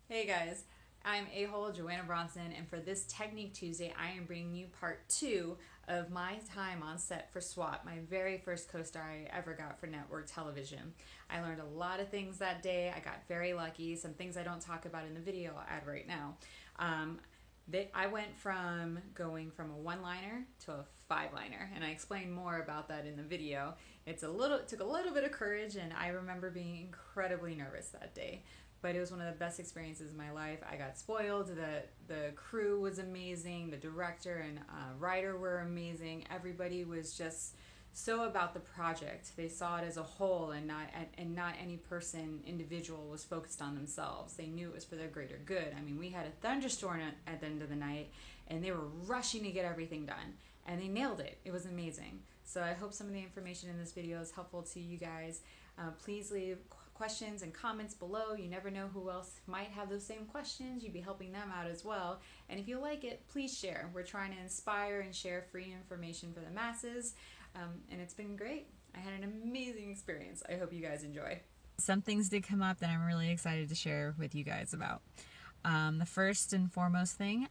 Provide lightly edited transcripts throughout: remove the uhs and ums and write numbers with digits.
Hey guys, I'm A-Hole Joanna Bronson, and for this Technique Tuesday, I am bringing you part two of my time on set for SWAT, my very first co-star I ever got for network television. I learned a lot of things that day. I got very lucky, some things I don't talk about in the video I'll add right now. Um, I went from going from a one-liner to a five-liner, and I explain more about that in the video. It took a little bit of courage, and I remember being incredibly nervous that day, but it was one of the best experiences of my life. I got spoiled. The crew was amazing. The director and writer were amazing. Everybody was just so about the project. They saw it as a whole, and not any person individual was focused on themselves. They knew it was for their greater good. I mean, we had a thunderstorm at the end of the night, and they were rushing to get everything done, and they nailed it. It was amazing. So I hope some of the information in this video is helpful to you guys. Please leave questions and comments below. You never know who else might have those same questions. You'd be helping them out as well. And if you like it, please share. We're trying to inspire and share free information for the masses. And it's been great. I had an amazing experience. I hope you guys enjoy. Some things did come up that I'm really excited to share with you guys about. The first and foremost thing,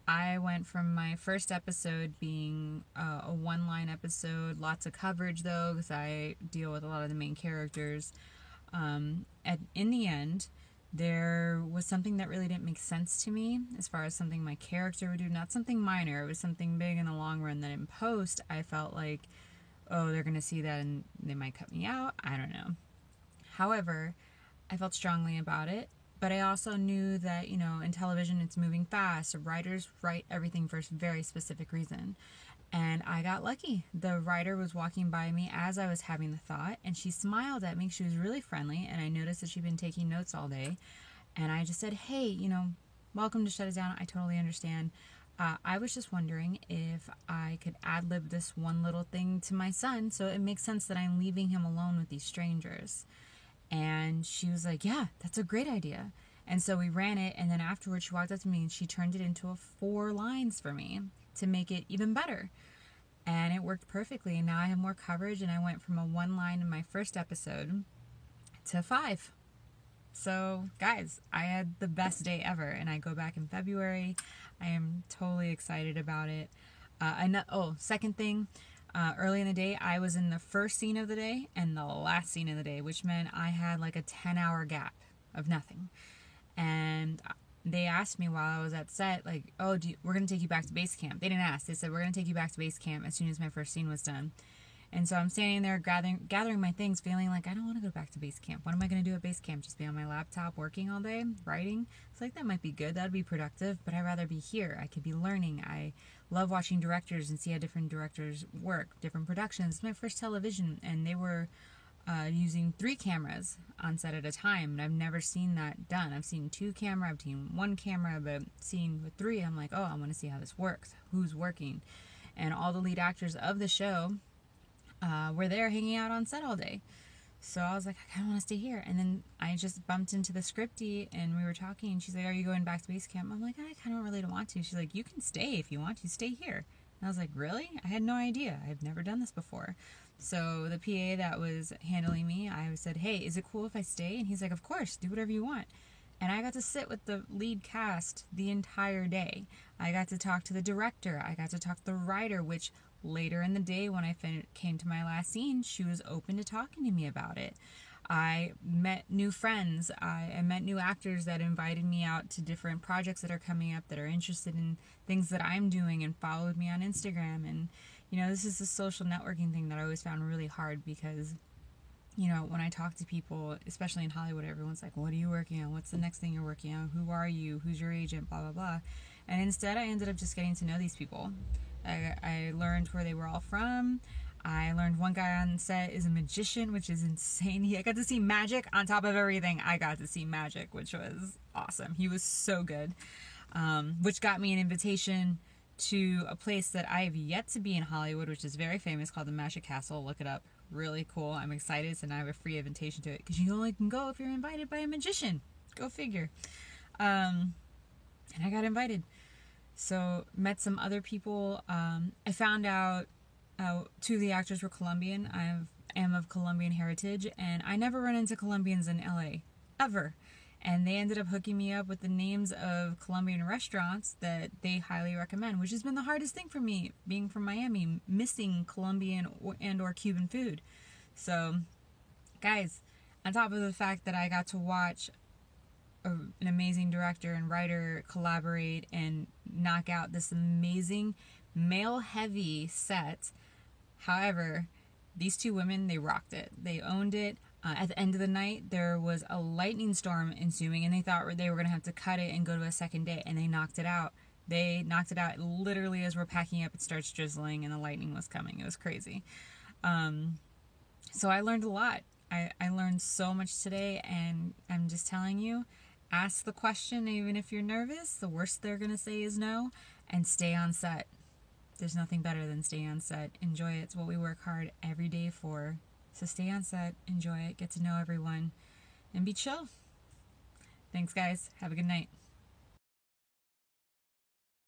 I went from my first episode being a one-line episode, lots of coverage though, because I deal with a lot of the main characters. In the end, there was something that really didn't make sense to me as far as something my character would do, not something minor. It was something big in the long run that in post, I felt like, oh, they're going to see that and they might cut me out. I don't know. However, I felt strongly about it. But I also knew that, in television it's moving fast. Writers write everything for a very specific reason. And I got lucky. The writer was walking by me as I was having the thought, and she smiled at me. She was really friendly, and I noticed that she'd been taking notes all day. And I just said, hey, welcome to Shut It Down. I totally understand. I was just wondering if I could ad-lib this one little thing to my son so it makes sense that I'm leaving him alone with these strangers. And she was like, yeah, that's a great idea. And so we ran it, and then afterwards she walked up to me and she turned it into 4 lines for me to make it even better. And it worked perfectly. And now I have more coverage, and I went from a 1 line in my first episode to 5. So, guys, I had the best day ever, and I go back in February. I am totally excited about it. Second thing, early in the day, I was in the first scene of the day and the last scene of the day, which meant I had like a 10-hour gap of nothing. And they asked me while I was at set, like, oh, we're going to take you back to base camp. They didn't ask. They said, we're going to take you back to base camp as soon as my first scene was done. And so I'm standing there gathering my things, feeling like I don't want to go back to base camp. What am I going to do at base camp? Just be on my laptop working all day, writing? It's like, that might be good. That'd be productive, but I'd rather be here. I could be learning. I love watching directors and see how different directors work, different productions. It's my first television, and they were using 3 cameras on set at a time, and I've never seen that done. I've seen 2 camera, I've seen 1 camera, but seeing with 3, I'm like, oh, I want to see how this works. Who's working? And all the lead actors of the show were there hanging out on set all day. So I was like, I kind of want to stay here. And then I just bumped into the scriptie, and we were talking, and she's like, are you going back to base camp? I'm like, I kind of really don't want to. She's like, you can stay if you want to. Stay here. And I was like, really? I had no idea. I've never done this before. So the PA that was handling me, I said, hey, is it cool if I stay? And he's like, of course, do whatever you want. And I got to sit with the lead cast the entire day. I got to talk to the director. I got to talk to the writer, which later in the day when I came to my last scene, she was open to talking to me about it. I met new friends. I met new actors that invited me out to different projects that are coming up that are interested in things that I'm doing and followed me on Instagram. And, this is a social networking thing that I always found really hard because, when I talk to people, especially in Hollywood, everyone's like, what are you working on? What's the next thing you're working on? Who are you? Who's your agent? Blah, blah, blah. And instead, I ended up just getting to know these people. I learned where they were all from. I learned one guy on set is a magician, which is insane. I got to see magic on top of everything. I got to see magic, which was awesome. He was so good, which got me an invitation to a place that I have yet to be in Hollywood, which is very famous, called the Magic Castle. Look it up. Really cool. I'm excited, so now I have a free invitation to it because you only can go if you're invited by a magician. Go figure. And I got invited. So met some other people. I found out 2 of the actors were Colombian. I am of Colombian heritage, and I never run into Colombians in LA, ever. And they ended up hooking me up with the names of Colombian restaurants that they highly recommend, which has been the hardest thing for me, being from Miami, missing Colombian and or Cuban food. So, guys, on top of the fact that I got to watch an amazing director and writer collaborate and knock out this amazing male-heavy set, however, these two women, they rocked it. They owned it. At the end of the night, there was a lightning storm ensuing, and they thought they were going to have to cut it and go to a second day, and they knocked it out. They knocked it out literally as we're packing up. It starts drizzling, and the lightning was coming. It was crazy. So I learned a lot. I learned so much today, and I'm just telling you, ask the question even if you're nervous. The worst they're going to say is no, and stay on set. There's nothing better than staying on set. Enjoy it. It's what we work hard every day for. So stay on set, enjoy it, get to know everyone, and be chill. Thanks, guys. Have a good night.